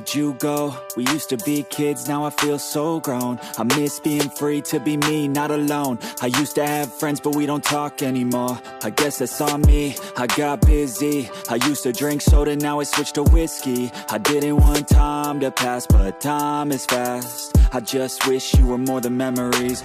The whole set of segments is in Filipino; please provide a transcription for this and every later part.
Where'd you go? We used to be kids, now I feel so grown. I miss being free to be me, not alone. I used to have friends, but we don't talk anymore. I guess that's on me, I got busy. I used to drink soda, now I switched to whiskey. I didn't want time to pass, but time is fast. I just wish you were more than memories.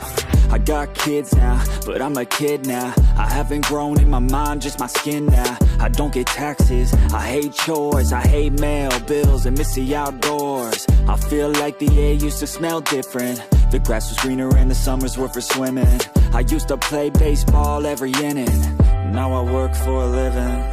I got kids now, but I'm a kid now. I haven't grown in my mind, just my skin now. I don't get taxes, I hate chores, I hate mail, bills, and miss the outdoors. I feel like the air used to smell different. The grass was greener and the summers were for swimming. I used to play baseball every inning. Now I work for a living.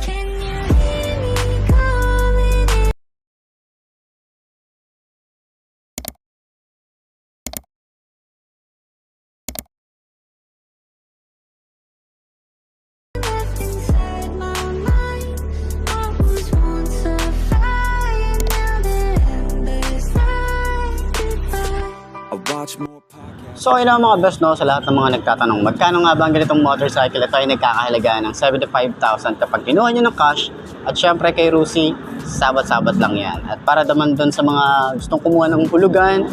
So ayun mga best, no, sa lahat ng mga nagtatanong, magkano nga ba ang ganitong motorcycle? Ito ay nagkakahalaga ng 75,000 kapag kinuha nyo ng cash. At syempre kay Rusi, sabat-sabat lang yan. At para naman dun sa mga gustong kumuha ng hulugan,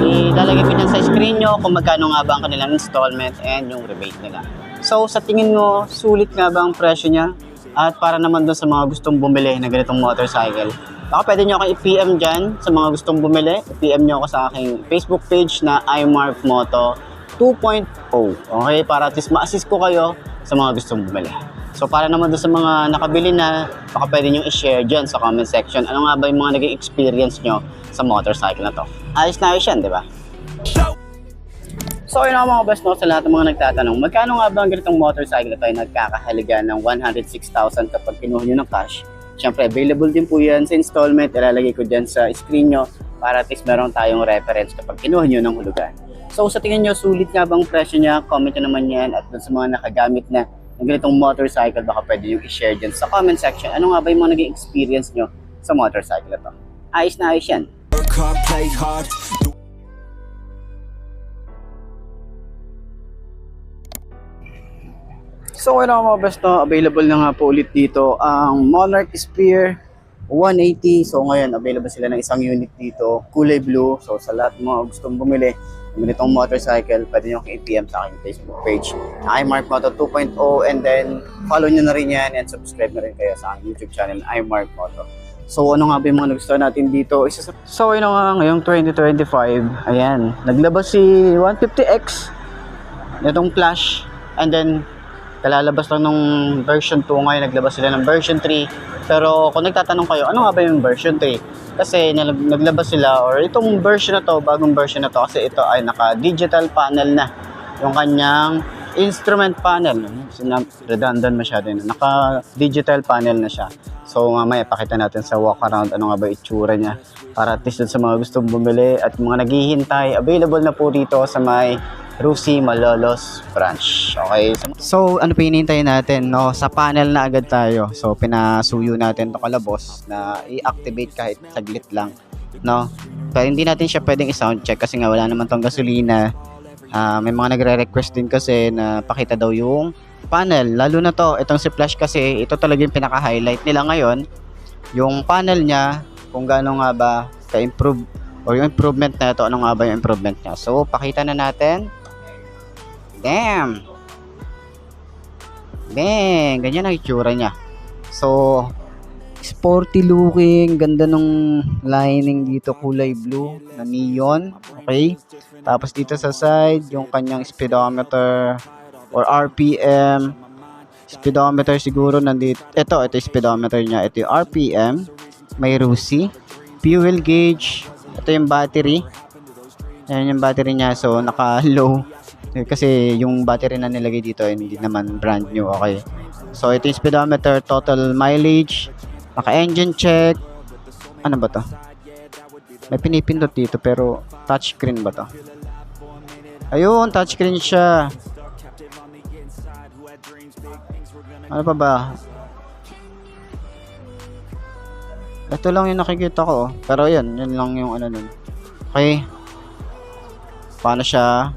ilalagay ko dyan sa screen nyo kung magkano nga ba ang kanilang installment and yung rebate nila. So sa tingin mo, sulit nga ba ang presyo niya? At para naman dun sa mga gustong bumili ng ganitong motorcycle, baka pwede nyo akong i-PM dyan sa mga gustong bumili. I-PM nyo ako sa aking Facebook page na iMark Moto 2.0. Okay? Para at least ma-assist ko kayo sa mga gustong bumili. So para naman doon sa mga nakabili na, baka pwede nyo i-share dyan sa comment section. Ano nga ba yung mga naging experience nyo sa motorcycle na to? Ayos na ayos yan, di ba? So yun mga best, no, sa lahat ng mga nagtatanong, magkano nga ba ang ganitong motorcycle na tayo nagkakahalaga ng 106,000 kapag kinuha nyo ng cash? Siyempre, available din po yan sa installment. Ilalagay ko dyan sa screen nyo para at least meron tayong reference kapag kinuha nyo ng hulugan. So, sa tingin nyo, sulit nga bang presyo niya? Comment nyo naman yan. At dun sa mga nakagamit na ng ganitong motorcycle, baka pwede nyo i-share dyan sa comment section. Ano nga ba yung mga naging experience nyo sa motorcycle na to? Ayos na ayos yan. So ano mga best, no, available na nga po ulit dito ang Monarch Spear 180. So ngayon available sila ng isang unit dito, kulay blue. So sa lahat ng mga gustong bumili ng ganitong motorcycle, pwede nyo i-PM sa aking Facebook page na iMark Moto 2.0, and then follow nyo na rin yan and subscribe na rin kayo sa aking YouTube channel iMark Moto. So ano nga ba yung mga nagustuhan natin dito? So ano nga ngayong 2025, ayan, naglabas si 150X itong Flash, and then kalalabas lang nung version 2, ngayon naglabas sila ng version 3. Pero kung nagtatanong kayo, ano nga ba yung version 3? Kasi naglabas sila, or itong version na to, bagong version na to, kasi ito ay naka-digital panel na yung kanyang instrument panel. Redundant masyado yun. Naka-digital panel na siya. So mamaya pakita natin sa walk around ano nga ba itsura niya, para at least sa mga gustong bumili at mga naghihintay, available na po dito sa may Rusi Malolos branch. Okay. So ano pa hinihintay natin, no? Sa panel na agad tayo. So pinasuyo natin to kalabos na i-activate kahit saglit lang, no? Pero hindi natin siya pwedeng i-sound check kasi nga wala naman tong gasolina. May mga nagre-request din kasi na pakita daw yung panel. Lalo na to, itong si Flash kasi ito talaga yung pinaka-highlight nila ngayon. Yung panel niya, kung gaano nga ba ka-improve or yung improvement na ito, ano nga ba yung improvement niya. So pakita na natin. Damn! Bang! Ganyan ang itsura niya. So, sporty looking. Ganda nung lining dito. Kulay blue na neon. Okay? Tapos dito sa side, yung kanyang speedometer or RPM. Speedometer siguro nandito. Ito yung speedometer niya. Ito yung RPM. May Rusi. Fuel gauge. Ito yung battery. Ayan yung battery niya. So, naka-low. Kasi yung battery na nilagay dito hindi naman brand new. Okay, so ito yung speedometer, total mileage, naka-engine check. Ano ba to? May pinipindot dito pero touchscreen ba to? Ayun, touchscreen siya. Ano pa ba? Ito lang yung nakikita ko, pero yun lang yung ano nun. Okay, paano siya?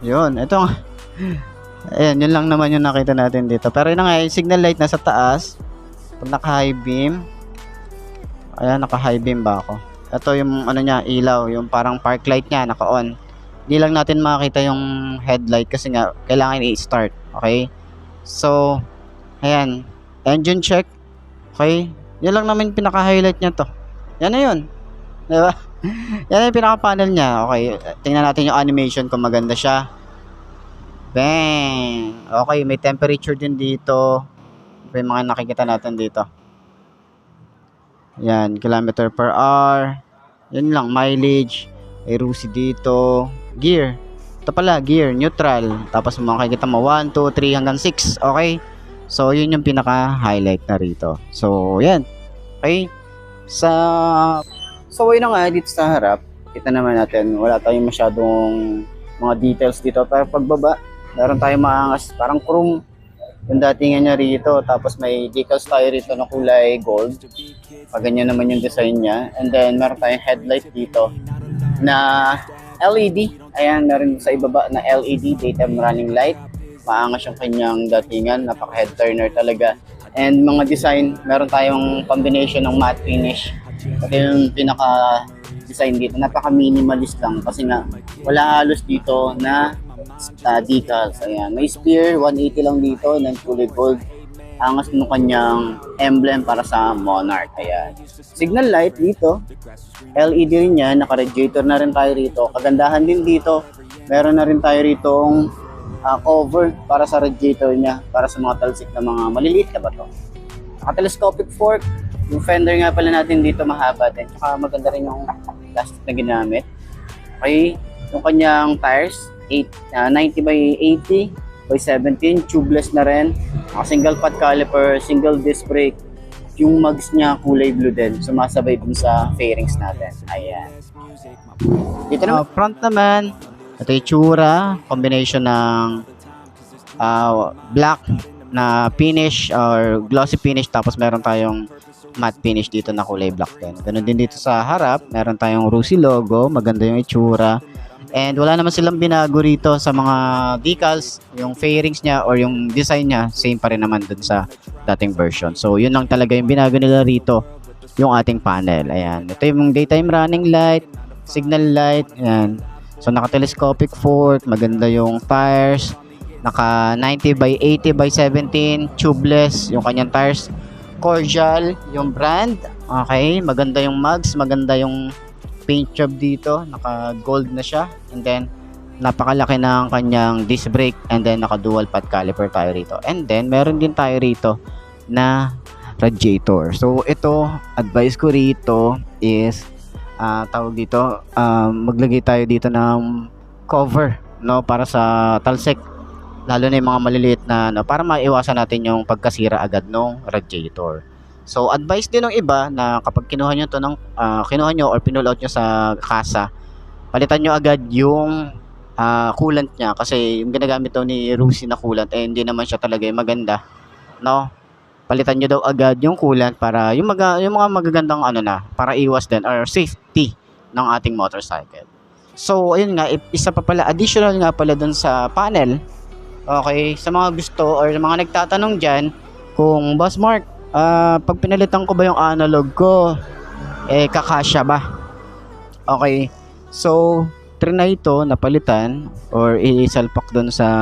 Yun, ito. Ayan, yun lang naman yung nakita natin dito. Pero yun nga, yung signal light nasa taas. Pag naka-high beam. Ayan, naka high beam ba ako? Ito yung ano niya, ilaw, yung parang park light niya, naka-on. Hindi lang natin makita yung headlight kasi nga kailangan i-start. Okay? So, ayan. Engine check. Okay? Yan lang naman yung pinaka-highlight niya to. Yan na yun. Diba? Yan yung pinaka-panel niya. Okay. Tingnan natin yung animation kung maganda siya. Bang! Okay, may temperature din dito. May mga nakikita natin dito. Yan, kilometer per hour. Yan lang, mileage. May rusi dito. Gear. Ito pala, gear, neutral. Tapos makikita mo 1, 2, 3 hanggang 6. Okay? So, yun yung pinaka-highlight na rito. So, yan. Okay? So, yun na nga, dito sa harap, kita naman natin, wala tayong masyadong mga details dito. Pero pagbaba, meron tayong maangas, parang chrome yung datingan niya rito. Tapos may decals tayo rito na kulay gold. Ganyan naman yung design niya. And then, meron tayong headlight dito na LED. Ayan, meron sa ibaba na LED, daytime running light. Maangas yung kanyang datingan, napaka-head turner talaga. And mga design, meron tayong combination ng matte finish. Ito yung pinaka-design dito, napaka-minimalist lang kasi nga wala halos dito na decals. Ayan, may spear, 180 lang dito, ng kulay gold. Angas ng kanyang emblem para sa Monarch. Ayan. Signal light dito. LED rin yan. Naka-radiator na rin tayo rito. Kagandahan din dito, meron na rin tayo ritong cover para sa radiator niya. Para sa mga talsik na mga maliliit na bato. Naka-telescopic fork. Yung fender nga pala natin dito mahaba din. Saka maganda rin yung plastic na ginamit. Okay. Yung kanyang tires, 90 by 80 by 17, tubeless na rin. Single pot caliper, single disc brake. Yung mugs niya kulay blue din, sumasabay dun sa fairings natin. Ayan. Dito naman, front naman, ito yung tsura, combination ng black na finish or glossy finish, tapos meron tayong matte finish dito na kulay black din. Ganun din dito sa harap, meron tayong Rusi logo, maganda yung itsura. And wala naman silang binago rito sa mga decals, yung fairings niya or yung design niya, same pa rin naman dun sa dating version. So, yun lang talaga yung binago nila rito, yung ating panel. Ayan. Ito yung daytime running light, signal light. Ayan. So, naka-telescopic fork, maganda yung tires, naka 90 by 80 by 17, tubeless, yung kanyang tires, Cordial, yung brand. Okay, maganda yung mugs, maganda yung paint job dito, naka gold na siya, and then napakalaki ng kanyang disc brake, and then naka dual pot caliper tayo rito, and then meron din tayo rito na radiator. So ito, advice ko rito is tawag dito, maglagay tayo dito ng cover, no, para sa talsik, lalo na yung mga maliliit na para maiwasan natin yung pagkasira agad ng radiator. So, advice din ng iba na kapag kinuha nyo to ng, kinuha nyo or pinull out nyo sa kasa, palitan nyo agad yung coolant nya, kasi yung ginagamit daw ni Rusi na coolant, hindi naman siya talaga yung maganda, no? Palitan nyo daw agad yung coolant para yung mga magagandang para iwas din or safety ng ating motorcycle. So, ayun nga, isa pa pala, additional nga pala dun sa panel. Okay, sa mga gusto or sa mga nagtatanong dyan, kung Boss Mark, pag pinalitan ko ba yung analog ko, kakasya ba? Okay, so trinay ito napalitan or isalpak doon sa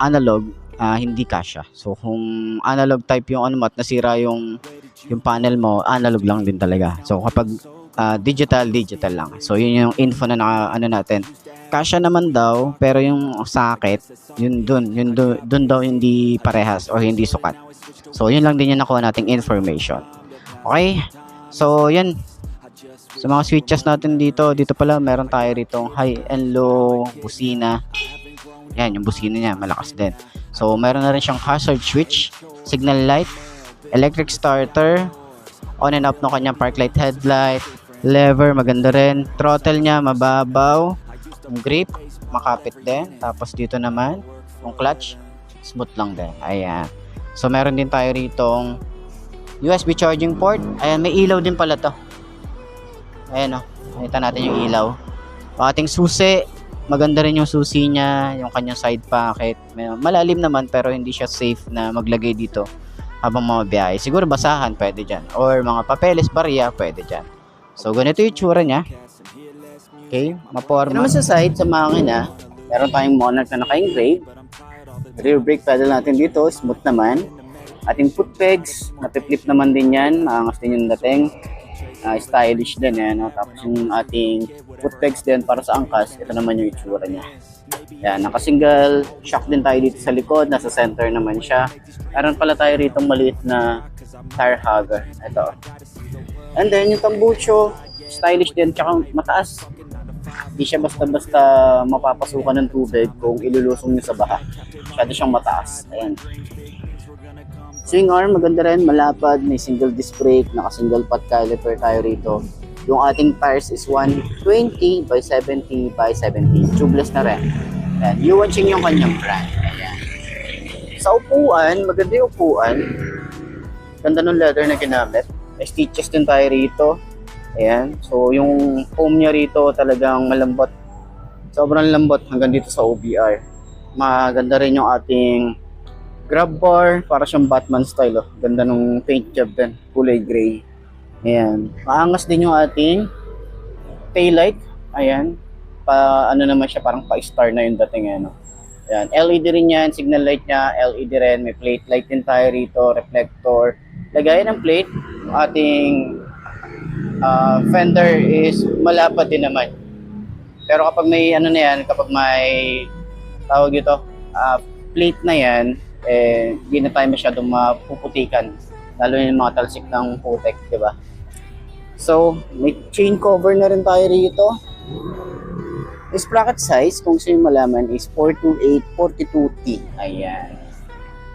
analog, hindi kasya. So kung analog type yung at nasira yung panel mo, analog lang din talaga. So kapag digital lang. So yun yung info na natin. Kasya naman daw, pero yung sakit, yun dun daw hindi parehas or hindi sukat. So yun lang din yung nakuha nating information. Okay? So yan. Sa mga switches natin dito pala meron tayo ritong high and low busina. Yan, yung busina niya malakas din. So meron na rin siyang hazard switch, signal light, electric starter, on and off ng kanyang park light headlight, lever maganda rin, throttle niya mababaw, yung grip makapit din, tapos dito naman yung clutch smooth lang din. Ayan. So meron din tayo ritong USB charging port. Ayan, may ilaw din pala to. Ayan o, nakita natin yung ilaw. Ating susi, maganda rin yung susi niya, yung kanyang side pocket. Malalim naman pero hindi siya safe na maglagay dito habang mamabiyahe. Siguro basahan, pwede dyan. Or mga papeles, barya, pwede dyan. So, ganito yung itsura niya. Okay, maporma. Naman sa side, sa makina, meron tayong Monarch na naka-engrave. Rear brake pedal natin dito, smooth naman. Ating foot pegs, napiplip naman din yan. Maangas din yung dating. Stylish din yan. No? Tapos yung ating foot pegs din para sa angkas, ito naman yung itsura niya. Yan, naka-single shock din tayo dito sa likod. Nasa center naman siya. Meron pala tayo rito maliit na tire hugger. Ito. And then, yung tambucho, stylish din, tsaka mataas. Hindi siya basta-basta mapapasukan ng tubig kung ilulusong nyo sa baha. Masyado siyang mataas. Ayan. Swing arm, maganda rin, malapad, may single disc brake, naka-single pot caliper tayo rito. Yung ating tires is 120 by 70 by 70. Tubeless na rin. Ayan. Yuanqing yung kanyang brand. Ayan. Sa upuan, maganda yung upuan. Ganda ng leather na ginamit. May stitches din tayo rito. Ayan. So, yung foam niya rito talagang malambot. Sobrang lambot hanggang dito sa OBR. Maganda rin yung ating grab bar. Para siyang Batman style. Oh. Ganda nung paint job din. Kulay gray. Ayan. Maangas din yung ating taillight. Ayan. Ano naman siya, parang pa-star na yung dating. Ano. Ayan. LED rin yan. Signal light niya. LED rin. May plate light din tayo rito. Reflector. Lagayan ng plate. Ating fender is malapad din naman. Pero kapag may ano na yan, kapag may tawag ito, plate na yan, hindi na tayo masyadong mapuputikan. Lalo yung mga talsik ng putek, di ba? So, may chain cover na rin tayo rito. Sprocket size, kung sa'yo malaman, is 428-42T. Ayan.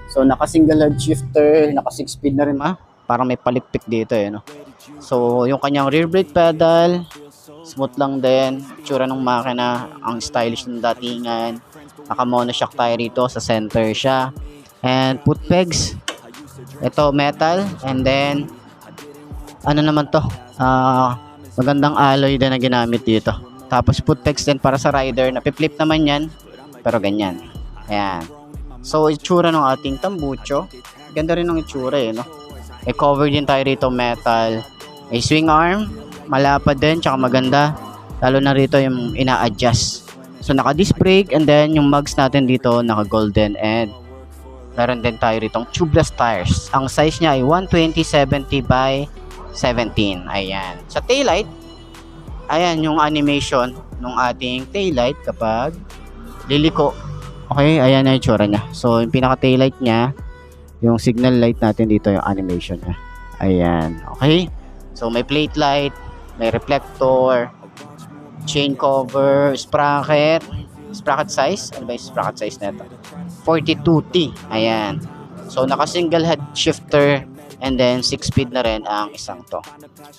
So, naka-single hard shifter, naka 6-speed na rin parang may palikpik dito no? So, yung kanyang rear brake pedal, smooth lang din. Tsura ng makina, ang stylish ng datingan. Naka-monoshock tayo rito, sa center siya. And foot pegs, ito metal. And then, ano naman to? Magandang alloy din na ginamit dito. Tapos foot pegs din para sa rider. Napiflip naman yan, pero ganyan. Ayan. So, itsura ng ating tambucho. Ganda rin ng itsura no? May cover din tayo rito, metal. May swing arm, malapad din, tsaka maganda. Lalo na rito yung ina-adjust. So, naka-disc brake, and then yung mugs natin dito, naka-golden. And meron din tayo rito tubeless tires. Ang size niya ay 120/70 by 17. Ayan. Sa taillight, ayan yung animation ng ating taillight kapag liliko. Okay, ayan na yung itsura niya. So, yung pinaka-taillight niya, yung signal light natin dito, yung animation niya. Ayan, okay. So, may plate light, may reflector, chain cover, sprocket size. Ano ba yung sprocket size na ito? 42T. Ayan. So, naka-single head shifter, and then 6-speed na rin ang isang to.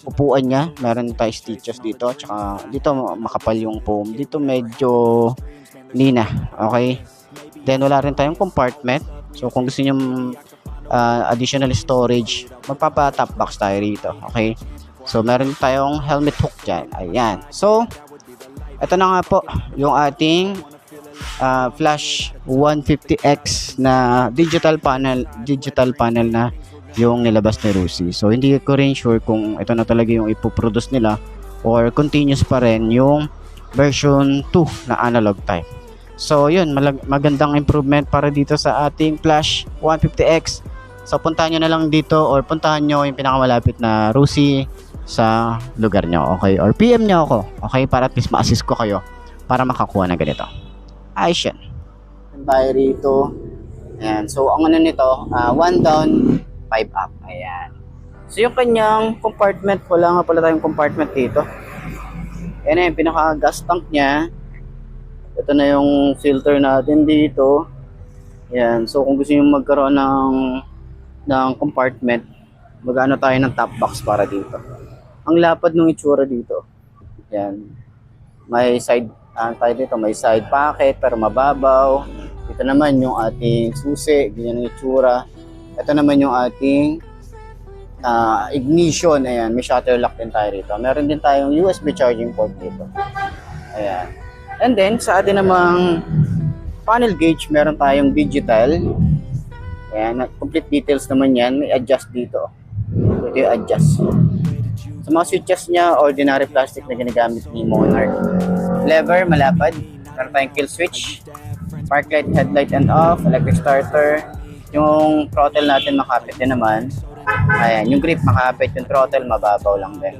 Upuan niya, meron tayo stitches dito, tsaka dito makapal yung foam. Dito medyo lina, okay. Then, wala rin tayong compartment. So, kung gusto nyo additional storage, magpapa-top box tayo rito. Okay? So, meron tayong helmet hook dyan. Ayan. So, ito na nga po yung ating Flash 150X na digital panel na yung nilabas ni Rusi. So, hindi ko rin sure kung ito na talaga yung ipoproduce nila or continuous pa rin yung version 2 na analog type. So, yun, magandang improvement para dito sa ating Flash 150X. So, puntahan nyo na lang dito or puntahan nyo yung pinakamalapit na Rusi sa lugar nyo, okay? Or PM nyo ako, okay? Para at least ma-assist ko kayo para makakuha na ganito. Ayos yan. Tayo rito. Ayan. So, ang ano nito, 1 down, 5 up. Ayan. So, yung kanyang compartment, wala nga pala tayong compartment dito. Ayan na yung pinaka-gas tank niya. Ito na yung filter natin dito. Ayan. So, kung gusto nyo magkaroon ng compartment, mag-ano tayo ng top box para dito. Ang lapad ng itsura dito. Ayan. May side, tayo dito, may side pocket pero mababaw. Ito naman yung ating susi. Ganyan ang itsura. Ito naman yung ating ignition. Ayan. May shutter lock din tayo dito. Meron din tayong USB charging port dito. Ayan. And then, sa atin namang panel gauge, meron tayong digital. Ayan, complete details naman yan. May adjust dito. Ito yung adjust. Sa mga switches niya, ordinary plastic na ginagamit ni Monarch. Lever, malapad. Meron tayong kill switch. Park light, headlight and off. Electric starter. Yung throttle natin makapit din naman. Ayan, yung grip makapit. Yung throttle mababaw lang din.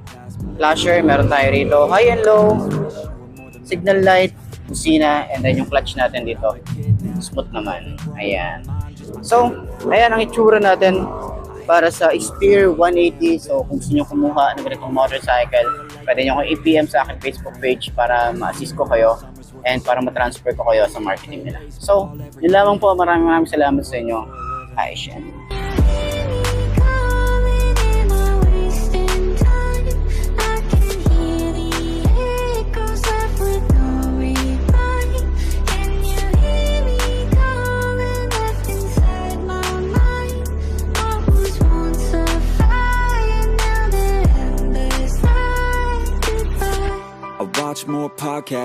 Flasher, meron tayo rito. High and low. Signal light. Busina. And then yung clutch natin dito. Smooth naman. Ayan. So, ayan ang itsura natin para sa Spear 180. So, kung gusto nyo kumuha ng ganitong motorcycle, pwede nyo akong i-PM sa aking Facebook page para ma-assist ko kayo and para ma-transfer ko kayo sa marketing nila. So, yun lamang po. Maraming salamat sa inyo. Aishan. I watch more podcasts